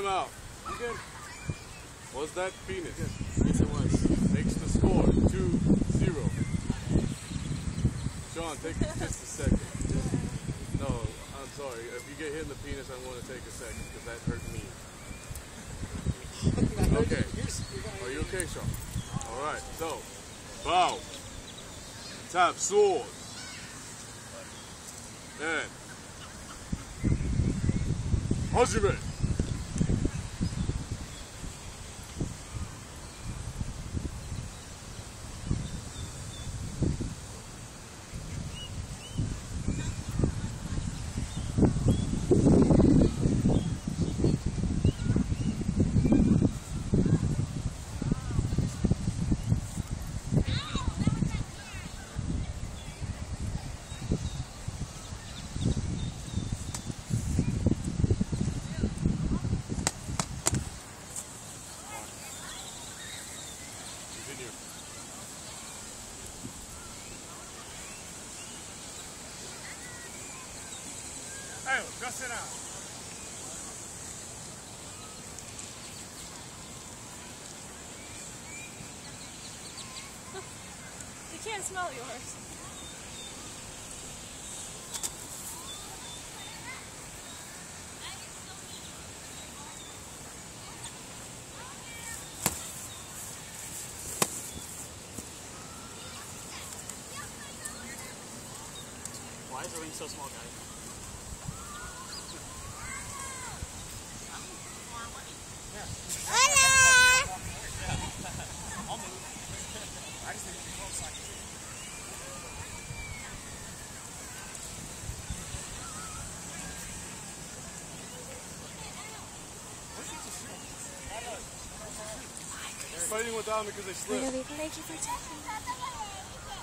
Timeout. I'm good. Was that penis? Yes, it was. Makes the score 2-0. Sean, take just a second. No, I'm sorry. If you get hit in the penis, I want to take a second because that hurt me. Okay. Are you okay, Sean? All right. So, bow. Tap sword. And Hajime. Hey, go sit down. You can't smell yours. Why is the ring so small, guys? Fighting without me because they slipped. Really, thank you for taking me.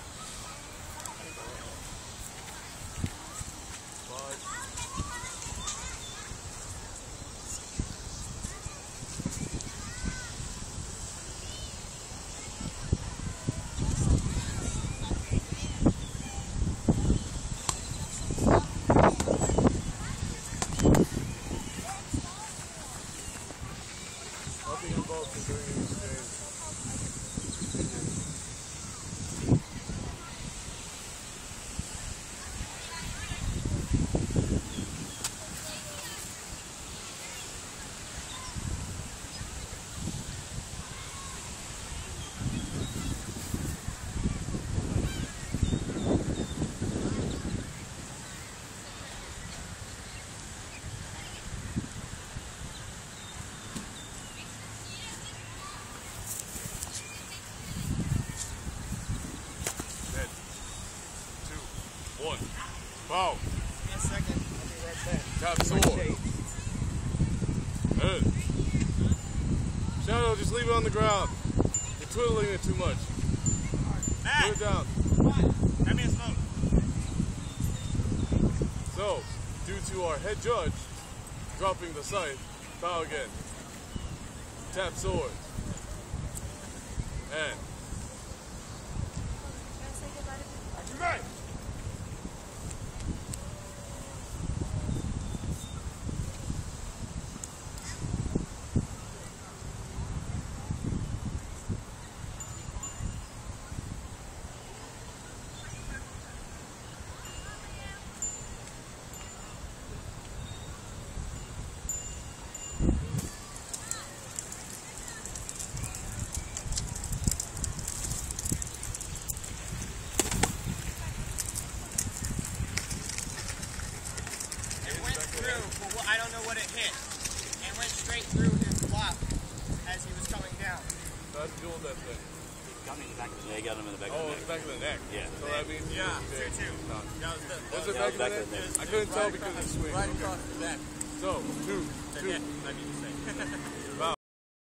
Nothing involved in doing this game. One. Bow. Give me a second. I'll be right back. Tap sword. Head. Shadow, just leave it on the ground. You're twiddling it too much. Matt! Put it down. Hand me a smoke. So, due to our head judge dropping the scythe, bow again. Tap sword. And Can I say goodbye to people? Right. Well, I don't know what it hit. It went straight through his block as he was coming down. how'd you deal with that thing? Got me in the back of the neck. Yeah, got him in the back Oh, of the it's neck. back of the neck. Yeah. So that means Yeah, you did. 2-2. No. That was the Was it Yeah, back of the neck? I couldn't tell because of the swing. right Okay. across the neck. So, two. The neck, I mean to say. Bow.